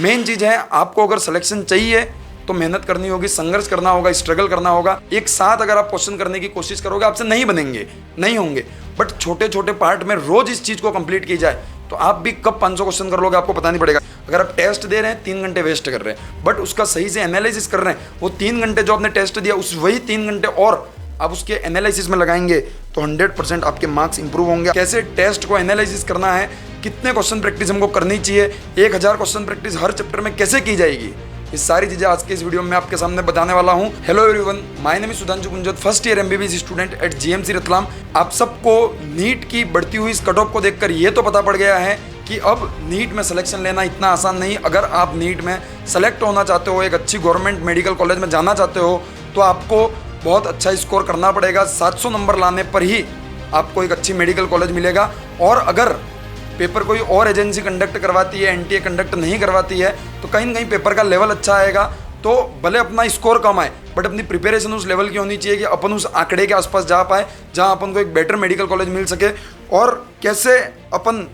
Main चीज़ है, आपको अगर सिलेक्शन चाहिए तो मेहनत करनी होगी, संघर्ष करना होगा, स्ट्रगल करना होगा। एक साथ अगर आप क्वेश्चन करने की कोशिश करोगे, आपसे नहीं बनेंगे, नहीं होंगे। बट छोटे छोटे पार्ट में रोज इस चीज़ को कंप्लीट की जाए तो आप भी कब 500 क्वेश्चन कर लोगे आपको पता नहीं पड़ेगा। अगर आप टेस्ट दे रहे हैं 3 घंटे वेस्ट कर रहे हैं, बट उसका सही से एनालिसिस कर रहे हैं, वो 3 घंटे जो आपने टेस्ट दिया उस वही 3 घंटे और आप उसके एनालिसिस में लगाएंगे तो 100% आपके मार्क्स इंप्रूव होंगे। कैसे टेस्ट को एनालिसिस करना है, कितने क्वेश्चन प्रैक्टिस हमको करनी चाहिए, 1000 क्वेश्चन प्रैक्टिस हर चैप्टर में कैसे की जाएगी, ये सारी चीज़ें आज के इस वीडियो में आपके सामने बताने वाला हूँ। Hello everyone, my name is Sudhanshu Kunjat, first year MBBS student at GMC Ratlam. आप सबको नीट की बढ़ती हुई इस कट ऑफ को देखकर ये तो पता पड़ गया है कि अब नीट में सिलेक्शन लेना इतना आसान नहीं। अगर आप नीट में सेलेक्ट होना चाहते हो, एक अच्छी गवर्नमेंट मेडिकल कॉलेज में जाना चाहते हो, तो आपको बहुत अच्छा स्कोर करना पड़ेगा। 700 नंबर लाने पर ही आपको एक अच्छी मेडिकल कॉलेज मिलेगा। और अगर पेपर कोई और एजेंसी कंडक्ट करवाती है, एनटीए कंडक्ट नहीं करवाती है, तो कहीं ना कहीं पेपर का लेवल अच्छा आएगा। तो भले अपना स्कोर कम आए, बट अपनी प्रिपरेशन उस लेवल की होनी चाहिए कि अपन उस आंकड़े के आसपास जा पाए जहां अपन को एक बेटर मेडिकल कॉलेज मिल सके। और कैसे अपन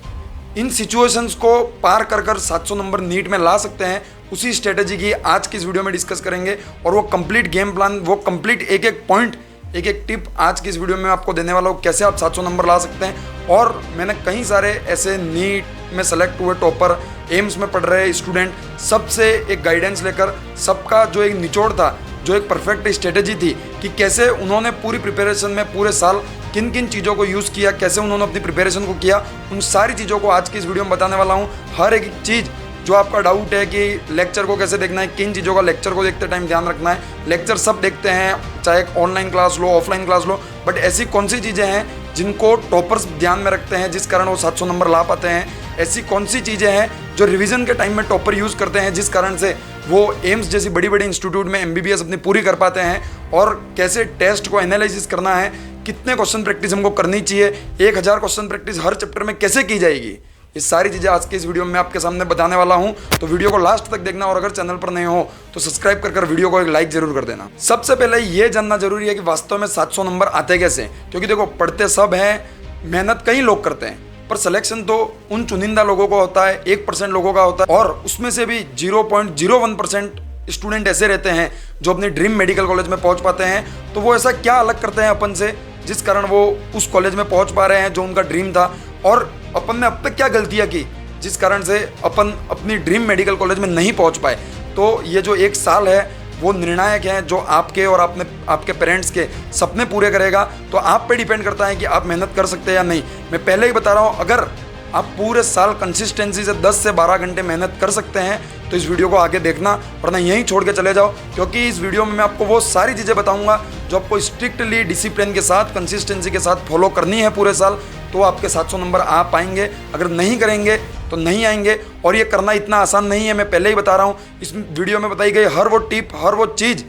इन सिचुएशंस को पार कर कर 700 नंबर नीट में ला सकते हैं, उसी स्ट्रेटेजी की आज की इस वीडियो में डिस्कस करेंगे। और वो कंप्लीट गेम प्लान, वो कंप्लीट एक एक पॉइंट, एक एक टिप आज की इस वीडियो में आपको देने वाला हूँ, कैसे आप 700 नंबर ला सकते हैं। और मैंने कई सारे ऐसे नीट में सेलेक्ट हुए टॉपर, एम्स में पढ़ रहे स्टूडेंट, सबसे एक गाइडेंस लेकर, सबका जो एक निचोड़ था, जो एक परफेक्ट स्ट्रेटेजी थी कि कैसे उन्होंने पूरी प्रिपरेशन में पूरे साल किन किन चीज़ों को यूज़ किया, कैसे उन्होंने अपनी प्रिपरेशन को किया, उन सारी चीज़ों को आज की इस वीडियो में बताने वाला हूँ। हर एक चीज़ जो आपका डाउट है कि लेक्चर को कैसे देखना है, किन चीज़ों का लेक्चर को देखते टाइम ध्यान रखना है। लेक्चर सब देखते हैं, चाहे online class low, offline class low, but ऐसी कौन सी चीज़ें हैं जिनको टॉपर्स ध्यान में रखते हैं, जिस कारण वो 700 नंबर ला पाते हैं। ऐसी कौन सी चीज़ें हैं जो रिवीजन के टाइम में टॉपर यूज़ करते हैं, जिस कारण से वो एम्स जैसी बड़ी बड़ी इंस्टीट्यूट में एमबीबीएस अपनी पूरी कर पाते हैं। और कैसे टेस्ट को एनालिसिस करना है, कितने क्वेश्चन प्रैक्टिस हमको करनी चाहिए, 1000 क्वेश्चन प्रैक्टिस हर चैप्टर में कैसे की जाएगी, ये सारी चीज़ें आज के इस वीडियो में आपके सामने बताने वाला हूं। तो वीडियो को लास्ट तक देखना, और अगर चैनल पर नए हो तो सब्सक्राइब कर वीडियो को एक लाइक जरूर कर देना। सबसे पहले ये जानना जरूरी है कि वास्तव में 700 नंबर आते कैसे, क्योंकि देखो पढ़ते सब हैं, मेहनत कई लोग करते हैं, पर सिलेक्शन तो उन चुनिंदा लोगों का होता है, 1% लोगों का होता है। और उसमें से भी 0.01% स्टूडेंट ऐसे रहते हैं जो अपनी ड्रीम मेडिकल कॉलेज में पहुंच पाते हैं। तो वो ऐसा क्या अलग करते हैं अपन से, जिस कारण वो उस कॉलेज में पहुंच पा रहे हैं जो उनका ड्रीम था। और अपन ने अब तक क्या गलतियां की जिस कारण से अपन अपनी ड्रीम मेडिकल कॉलेज में नहीं पहुंच पाए। तो ये जो 1 साल है वो निर्णायक है, जो आपके और आपके पेरेंट्स के सपने पूरे करेगा। तो आप पे डिपेंड करता है कि आप मेहनत कर सकते हैं या नहीं। मैं पहले ही बता रहा हूँ, अगर आप पूरे साल कंसिस्टेंसी से 10 से 12 घंटे मेहनत कर सकते हैं तो इस वीडियो को आगे देखना, वरना यहीं छोड़ के चले जाओ। क्योंकि इस वीडियो में मैं आपको वो सारी चीज़ें बताऊंगा जो आपको स्ट्रिक्टली डिसिप्लिन के साथ, कंसिस्टेंसी के साथ फॉलो करनी है पूरे साल, तो आपके 700 नंबर आ पाएंगे। अगर नहीं करेंगे तो नहीं आएंगे। और ये करना इतना आसान नहीं है, मैं पहले ही बता रहा हूँ। इस वीडियो में बताई गई हर वो टिप, हर वो चीज़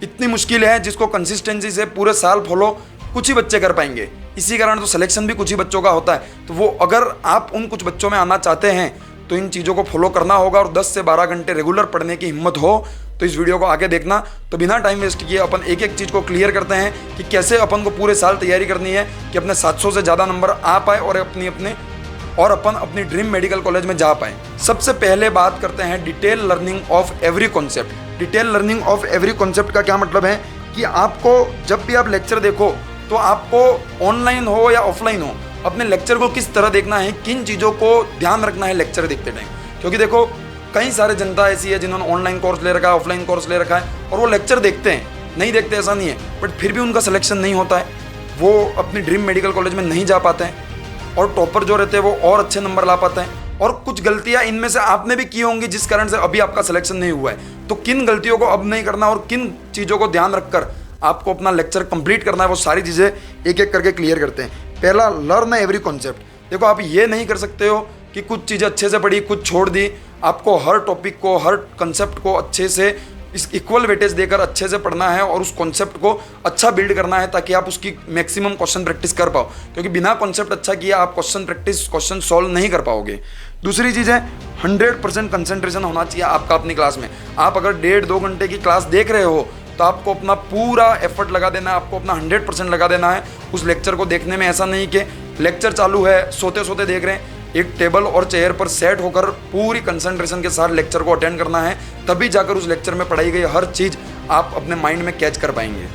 इतनी मुश्किल है जिसको कंसिस्टेंसी से पूरे साल फॉलो कुछ ही बच्चे कर पाएंगे। इसी कारण तो सिलेक्शन भी कुछ ही बच्चों का होता है। तो वो अगर आप उन कुछ बच्चों में आना चाहते हैं तो इन चीज़ों को फॉलो करना होगा, और 10 से 12 घंटे रेगुलर पढ़ने की हिम्मत हो तो इस वीडियो को आगे देखना। तो बिना टाइम वेस्ट किए अपन एक एक चीज़ को क्लियर करते हैं कि कैसे अपन को पूरे साल तैयारी करनी है कि अपने 700 से ज़्यादा नंबर आ पाए और अपन अपनी ड्रीम मेडिकल कॉलेज में जा पाए। सबसे पहले बात करते हैं detail learning of every concept. Detail learning of every concept का क्या मतलब है कि आपको जब भी आप लेक्चर देखो तो आपको ऑनलाइन हो या ऑफलाइन हो, अपने लेक्चर को किस तरह देखना है, किन चीज़ों को ध्यान रखना है लेक्चर देखते टाइम। क्योंकि देखो कई सारे जनता ऐसी है जिन्होंने ऑनलाइन कोर्स ले रखा है, ऑफलाइन कोर्स ले रखा है, और वो लेक्चर देखते हैं, नहीं देखते ऐसा नहीं है, बट फिर भी उनका सिलेक्शन नहीं होता है, वो अपनी ड्रीम मेडिकल कॉलेज में नहीं जा पाते हैं। और टॉपर जो रहते हैं वो और अच्छे नंबर ला पाते हैं। और कुछ गलतियां इनमें से आपने भी की होंगी जिस कारण से अभी आपका सिलेक्शन नहीं हुआ है। तो किन गलतियों को अब नहीं करना और किन चीज़ों को ध्यान रखकर आपको अपना लेक्चर कंप्लीट करना है, वो सारी चीज़ें एक एक करके क्लियर करते हैं। पहला, लर्न एवरी कॉन्सेप्ट। देखो आप ये नहीं कर सकते हो कि कुछ चीज़ें अच्छे से पढ़ी, कुछ छोड़ दी। आपको हर टॉपिक को, हर कंसेप्ट को अच्छे से इस इक्वल वेटेज देकर अच्छे से पढ़ना है और उस कॉन्सेप्ट को अच्छा बिल्ड करना है ताकि आप उसकी मैक्सिमम क्वेश्चन प्रैक्टिस कर पाओ। क्योंकि बिना कॉन्सेप्ट अच्छा किया आप क्वेश्चन सॉल्व नहीं कर पाओगे। दूसरी चीज़ है 100% कंसंट्रेशन होना चाहिए आपका अपनी क्लास में। आप अगर 1.5-2 घंटे की क्लास देख रहे हो तो आपको अपना पूरा एफर्ट लगा देना है, आपको अपना 100% लगा देना है उस लेक्चर को देखने में। ऐसा नहीं कि लेक्चर चालू है, सोते सोते देख रहे हैं। एक टेबल और चेयर पर सेट होकर पूरी कंसंट्रेशन के साथ लेक्चर को अटेंड करना है, तभी जाकर उस लेक्चर में पढ़ाई गई हर चीज़ आप अपने माइंड में कैच कर पाएंगे।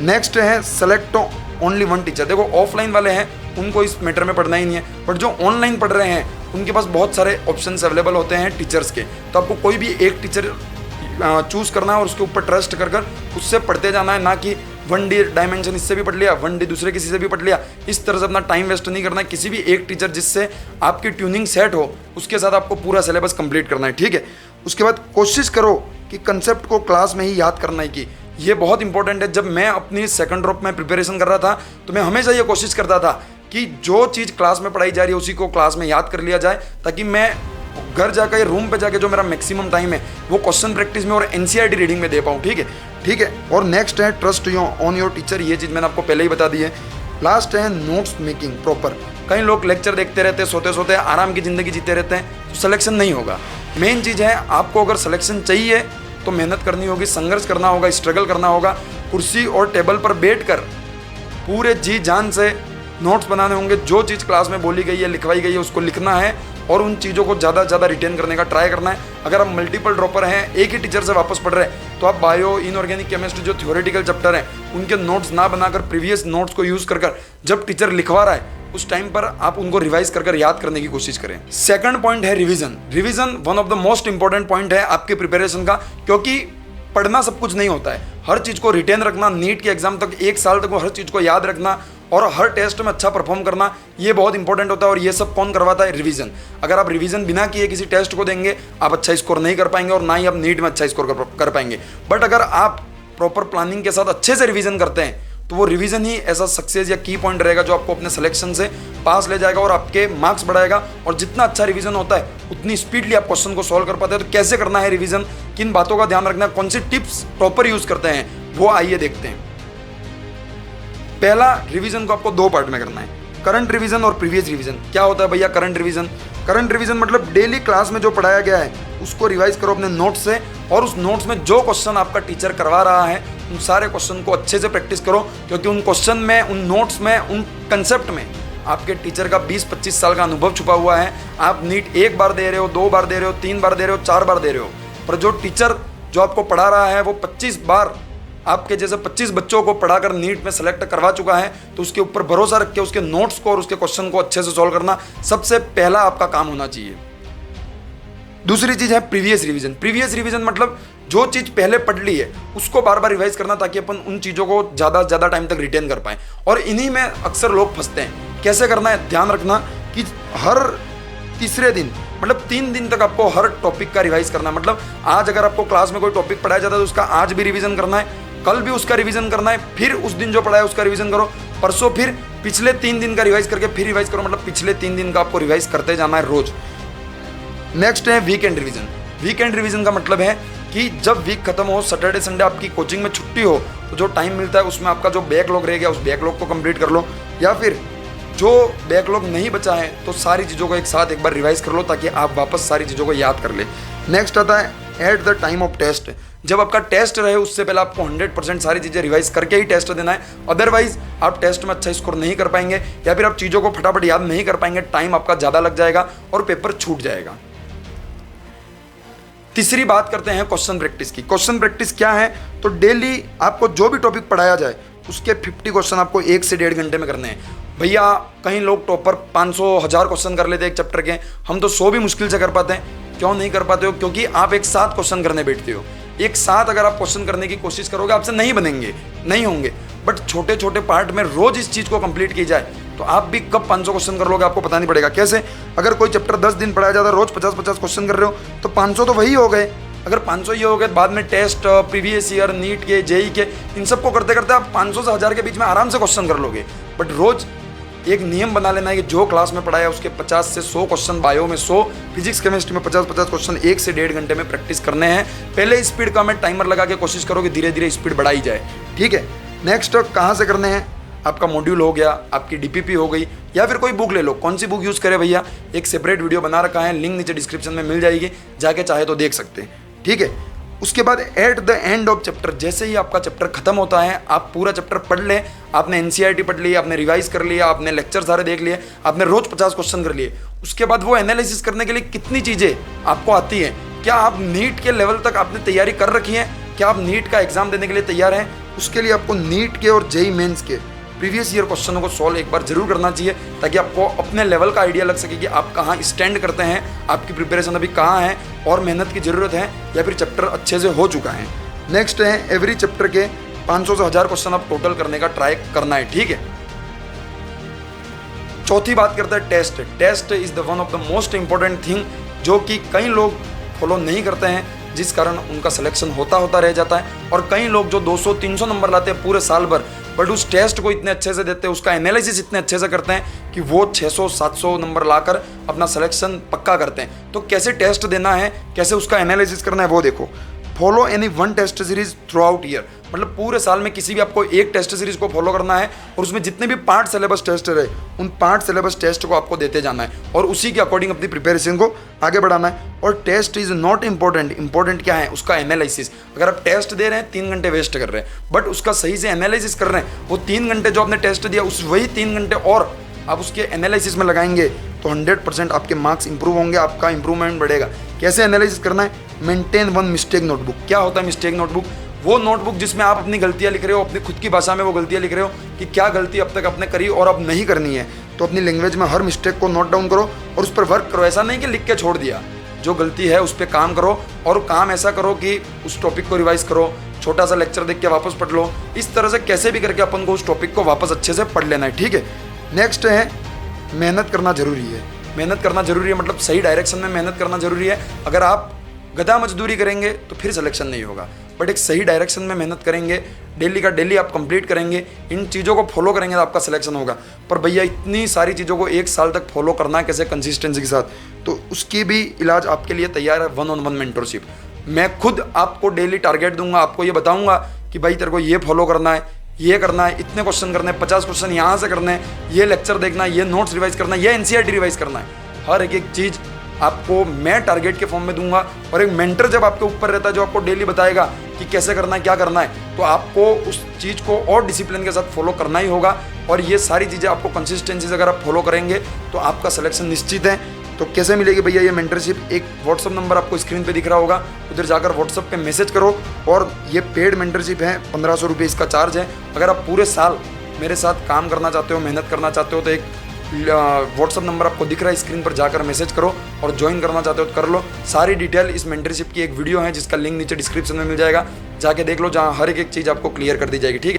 नेक्स्ट है सेलेक्ट ओनली वन टीचर। देखो ऑफलाइन वाले हैं उनको इस मैटर में पढ़ना ही नहीं है, बट जो ऑनलाइन पढ़ रहे हैं उनके पास बहुत सारे ऑप्शंस अवेलेबल होते हैं टीचर्स के। तो आपको कोई भी एक टीचर चूज़ करना है और उसके ऊपर ट्रस्ट कर कर उससे पढ़ते जाना है, ना कि वन डे डायमेंशन इससे भी पढ़ लिया, वन डे दूसरे किसी से भी पढ़ लिया। इस तरह से अपना टाइम वेस्ट नहीं करना है। किसी भी एक टीचर जिससे आपकी ट्यूनिंग सेट हो उसके साथ आपको पूरा सिलेबस कंप्लीट करना है, ठीक है। उसके बाद कोशिश करो कि कंसेप्ट को क्लास में ही याद करना है कि ये बहुत इंपॉर्टेंट है। जब मैं अपनी सेकंड ड्रॉप में प्रिपरेशन कर रहा था तो मैं हमेशा ये कोशिश करता था कि जो चीज़ क्लास में पढ़ाई जा रही है उसी को क्लास में याद कर लिया जाए, ताकि मैं घर जाकर रूम पे जाके जो मेरा मैक्सिमम टाइम है वो क्वेश्चन प्रैक्टिस में और एनसीईआरटी रीडिंग में दे पाऊँ, ठीक है, ठीक है। और नेक्स्ट है ट्रस्ट ऑन योर टीचर। ये चीज़ मैंने आपको पहले ही बता दी है। लास्ट है नोट्स मेकिंग प्रॉपर। कई लोग लेक्चर देखते रहते हैं, सोते सोते आराम की ज़िंदगी जीते रहते हैं, तो सिलेक्शन नहीं होगा। मेन चीज़ है आपको अगर सिलेक्शन चाहिए तो मेहनत करनी होगी, संघर्ष करना होगा, स्ट्रगल करना होगा। कुर्सी और टेबल पर बैठकर पूरे जी जान से नोट्स बनाने होंगे। जो चीज़ क्लास में बोली गई है, लिखवाई गई है, उसको लिखना है और उन चीज़ों को ज़्यादा से ज़्यादा रिटेन करने का ट्राई करना है। अगर आप मल्टीपल ड्रॉपर हैं, एक ही टीचर से वापस पढ़ रहे हैं, तो आप बायो, इनऑर्गेनिक केमिस्ट्री जो थ्योरेटिकल चैप्टर हैं उनके नोट्स ना बनाकर प्रीवियस नोट्स को यूज़ कर जब टीचर लिखवा रहा है उस टाइम पर आप उनको रिवाइज कर याद करने की कोशिश करें। सेकंड पॉइंट है revision. Revision one of the most important point है आपके प्रिपरेशन का, क्योंकि पढ़ना सब कुछ नहीं होता है। हर चीज़ को रिटेन रखना, नीट के एग्जाम तक 1 साल तक वो हर चीज़ को याद रखना और हर टेस्ट में अच्छा परफॉर्म करना, ये बहुत इंपॉर्टेंट होता है। और ये सब कौन करवाता है? रिवीजन। अगर आप रिवीजन बिना किए किसी टेस्ट को देंगे आप अच्छा स्कोर नहीं कर पाएंगे और ना ही आप नीट में अच्छा स्कोर कर पाएंगे। बट अगर आप प्रॉपर प्लानिंग के साथ अच्छे से रिवीजन करते हैं तो वो रिवीजन ही ऐसा सक्सेस या की पॉइंट रहेगा जो आपको अपने सिलेक्शन से पास ले जाएगा और आपके मार्क्स बढ़ाएगा। और जितना अच्छा रिवीजन होता है उतनी स्पीडली आप क्वेश्चन को सॉल्व कर पाते हैं। तो कैसे करना है रिवीजन, किन बातों का ध्यान रखना है, कौन सी टिप्स प्रॉपर यूज करते हैं, वो आइए देखते हैं। पहला, रिवीजन को आपको 2 पार्ट में करना है, करंट रिवीजन और प्रीवियस रिवीजन। क्या होता है भैया करंट रिवीजन? करंट रिवीजन मतलब डेली क्लास में जो पढ़ाया गया है उसको रिवाइज करो अपने नोट्स से, और उस नोट्स में जो क्वेश्चन आपका टीचर करवा रहा है उन सारे क्वेश्चन को अच्छे से प्रैक्टिस करो, क्योंकि उन क्वेश्चन में, उन नोट्स में, उन कंसेप्ट में आपके टीचर का 20-25 साल का अनुभव छुपा हुआ है। आप नीट 1 बार दे रहे हो, 2 बार दे रहे हो, 3 बार दे रहे हो, 4 बार दे रहे हो, पर जो टीचर जो आपको पढ़ा रहा है वो 25 बार आपके जैसे 25 बच्चों को पढ़ाकर नीट में सेलेक्ट करवा चुका है। तो उसके ऊपर भरोसा रख के उसके नोट्स को और उसके क्वेश्चन को अच्छे से सॉल्व करना सबसे पहला आपका काम होना चाहिए। दूसरी चीज है प्रीवियस रिवीजन। प्रीवियस रिवीजन मतलब जो चीज पहले पढ़ ली है उसको बार बार रिवाइज करना, ताकि अपन उन चीजों को ज्यादा से ज्यादा टाइम तक रिटेन कर पाए। और इन्हीं में अक्सर लोग फंसते हैं। कैसे करना है? ध्यान रखना कि हर तीसरे दिन मतलब 3 दिन तक आपको हर टॉपिक का रिवाइज करना है। मतलब आज अगर आपको क्लास में कोई टॉपिक पढ़ाया जाता है तो उसका आज भी रिवीजन करना है, कल भी उसका रिवीजन करना है, फिर उस दिन जो पढ़ा है उसका रिवीजन करो, परसों फिर पिछले 3 दिन का रिवाइज करके फिर रिवाइज करो। मतलब पिछले 3 दिन का आपको रिवाइज करते जाना है रोज। नेक्स्ट है वीकेंड रिवीजन। वीकेंड रिवीजन का मतलब है कि जब वीक खत्म हो, सैटरडे संडे आपकी कोचिंग में छुट्टी हो, तो जो टाइम मिलता है उसमें आपका जो बैकलॉग रह गया उस बैकलॉग को कंप्लीट कर लो, या फिर जो बैकलॉग नहीं बचा है तो सारी चीज़ों को एक साथ एक बार रिवाइज कर लो, ताकि आप वापस सारी चीज़ों को याद कर ले। नेक्स्ट आता है at the time of test. जब आपका टेस्ट रहे उससे पहले आपको 100% सारी चीज़ें रिवाइज करके ही टेस्ट देना है। अदरवाइज आप टेस्ट में अच्छा स्कोर नहीं कर पाएंगे, या फिर आप चीज़ों को फटाफट याद नहीं कर पाएंगे, टाइम आपका ज़्यादा लग जाएगा और पेपर छूट जाएगा। तीसरी बात करते हैं क्वेश्चन प्रैक्टिस की। क्वेश्चन प्रैक्टिस क्या है? तो डेली आपको जो भी टॉपिक पढ़ाया जाए उसके 50 क्वेश्चन आपको 1 से 1.5 घंटे में करने हैं। भैया कहीं लोग टॉपर 500-1000 क्वेश्चन कर लेते हैं एक चैप्टर के, हम तो 100 भी मुश्किल से कर पाते हैं। क्यों नहीं कर पाते हो? क्योंकि आप एक साथ क्वेश्चन करने बैठते हो। एक साथ अगर आप क्वेश्चन करने की कोशिश करोगे आपसे नहीं बनेंगे, नहीं होंगे। बट छोटे छोटे पार्ट में रोज इस चीज़ को कंप्लीट की जाए तो आप भी कब 500 क्वेश्चन कर लोगे आपको पता नहीं पड़ेगा। कैसे? अगर कोई चैप्टर 10 दिन पढ़ाया जाता है, रोज 50-50 क्वेश्चन कर रहे हो तो 500 तो वही हो गए। अगर 500 ये हो गए, बाद में टेस्ट, प्रीवियस ईयर, नीट के, जेई के, इन सबको करते करते आप 500 से 1000 के बीच में आराम से क्वेश्चन कर लोगे। बट रोज एक नियम बना लेना है कि जो क्लास में पढ़ाया उसके 50 से 100 क्वेश्चन, बायो में 100, फिजिक्स केमिस्ट्री में 50-50 क्वेश्चन 1 से 1.5 घंटे में प्रैक्टिस करने हैं। पहले स्पीड का मैं टाइमर लगा के कोशिश करो कि धीरे धीरे स्पीड बढ़ाई जाए, ठीक है। नेक्स्ट कहाँ से करने हैं? आपका मॉड्यूल हो गया, आपकी डीपीपी हो गई, या फिर कोई बुक ले लो। कौन सी बुक यूज़ करें भैया? एक सेपरेट वीडियो बना रखा है, लिंक नीचे डिस्क्रिप्शन में मिल जाएगी, जाके चाहे तो देख सकते हैं, ठीक है। उसके बाद at the end of chapter, जैसे ही आपका चैप्टर खत्म होता है, आप पूरा चैप्टर पढ़ लें, आपने एनसीईआरटी पढ़ ली, आपने रिवाइज कर लिया, आपने लेक्चर सारे देख लिए, आपने रोज 50 क्वेश्चन कर लिए, उसके बाद वो एनालिसिस करने के लिए कितनी चीज़ें आपको आती हैं। क्या आप नीट के लेवल तक आपने तैयारी कर रखी है? क्या आप नीट का एग्ज़ाम देने के लिए तैयार हैं? उसके लिए आपको नीट के और जेईई मेंस के प्रीवियस ईयर क्वेश्चनों को सॉल्व एक बार जरूर करना चाहिए, ताकि आपको अपने लेवल का आइडिया लग सके कि आप कहाँ स्टैंड करते हैं, आपकी प्रिपरेशन अभी कहाँ है और मेहनत की ज़रूरत है या फिर चैप्टर अच्छे से हो चुका है। नेक्स्ट है एवरी चैप्टर के 500 से 1000 क्वेश्चन आप टोटल करने का ट्राई करना है, ठीक है। चौथी बात करते हैं test. Test is the one of the most important thing जो कि कई लोग फॉलो नहीं करते हैं, जिस कारण उनका सिलेक्शन होता रह जाता है। और कई लोग जो 200-300 नंबर लाते हैं पूरे साल भर, बट उस टेस्ट को इतने अच्छे से देते हैं, उसका एनालिसिस इतने अच्छे से करते हैं कि वो 600-700 नंबर लाकर अपना सिलेक्शन पक्का करते हैं। तो कैसे टेस्ट देना है, कैसे उसका एनालिसिस करना है वो देखो। Follow any one test series throughout year, मतलब पूरे साल में किसी भी आपको एक टेस्ट सीरीज को फॉलो करना है और उसमें जितने भी 5 सिलेबस टेस्ट रहे उन 5 सिलेबस टेस्ट को आपको देते जाना है और उसी के अकॉर्डिंग अपनी प्रिपरेशन को आगे बढ़ाना है। और टेस्ट इज नॉट इंपॉर्टेंट क्या है, उसका एनालिसिस। अगर आप टेस्ट दे रहे हैं 3 घंटे वेस्ट कर रहे हैं, बट उसका सही से एनालिसिस कर रहे हैं, वो 3 घंटे जो आपने टेस्ट दिया उस वही 3 घंटे और आप उसके एनालिसिस में लगाएंगे तो 100% आपके मार्क्स इंप्रूव होंगे, आपका इंप्रूवमेंट बढ़ेगा। कैसे एनालिसिस करना है? Maintain one mistake notebook. क्या होता है मिस्टेक नोटबुक? वो नोटबुक जिसमें आप अपनी गलतियां लिख रहे हो, अपनी खुद की भाषा में वो गलतियां लिख रहे हो कि क्या गलती अब तक आपने करी और अब नहीं करनी है। तो अपनी लैंग्वेज में हर मिस्टेक को नोट डाउन करो और उस पर वर्क करो। ऐसा नहीं कि लिख के छोड़ दिया, जो गलती है उस पर काम करो और काम ऐसा करो कि उस टॉपिक को रिवाइज करो, छोटा सा लेक्चर देख के वापस पढ़ लो। इस तरह से कैसे भी करके अपन को उस टॉपिक को वापस अच्छे से पढ़ लेना है, ठीक है। नेक्स्ट है मेहनत करना जरूरी है। मेहनत करना जरूरी है मतलब सही डायरेक्शन में मेहनत करना जरूरी है। अगर आप गधा मजदूरी करेंगे तो फिर सिलेक्शन नहीं होगा, बट एक सही डायरेक्शन में मेहनत करेंगे, डेली का डेली आप कंप्लीट करेंगे, इन चीज़ों को फॉलो करेंगे तो आपका सिलेक्शन होगा। पर भैया इतनी सारी चीज़ों को 1 साल तक फॉलो करना है कैसे कंसिस्टेंसी के साथ, तो उसकी भी इलाज आपके लिए तैयार है 1-on-1 मेंटरशिप। मैं खुद आपको डेली टारगेट दूंगा, आपको ये बताऊंगा कि भाई तेरे को ये फॉलो करना है, ये करना है, इतने क्वेश्चन करने हैं, 50 क्वेश्चन यहाँ से करने हैं, ये लेक्चर देखना है, ये नोट्स रिवाइज करना है, ये एनसीईआरटी रिवाइज करना है। हर एक चीज़ आपको मैं टारगेट के फॉर्म में दूंगा और एक मेंटर जब आपके ऊपर रहता है जो आपको डेली बताएगा कि कैसे करना है, क्या करना है, तो आपको उस चीज़ को और डिसिप्लिन के साथ फॉलो करना ही होगा। और ये सारी चीज़ें आपको कंसिस्टेंसी से अगर आप फॉलो करेंगे तो आपका सिलेक्शन निश्चित है। तो कैसे मिलेगी भैया ये मेंटरशिप? एक व्हाट्सअप नंबर आपको स्क्रीन पे दिख रहा होगा, उधर जाकर व्हाट्सअप पे मैसेज करो। और ये पेड मेंटरशिप है, 1500 रुपये इसका चार्ज है। अगर आप पूरे साल मेरे साथ काम करना चाहते हो, मेहनत करना चाहते हो, तो एक व्हाट्सअप नंबर आपको दिख रहा है स्क्रीन पर, जाकर मैसेज करो और ज्वाइन करना चाहते हो तो कर लो। सारी डिटेल इस मेंटरशिप की एक वीडियो है जिसका लिंक नीचे डिस्क्रिप्शन में मिल जाएगा, जाके देख लो, जहाँ हर एक चीज़ आपको क्लियर कर दी जाएगी, ठीक है।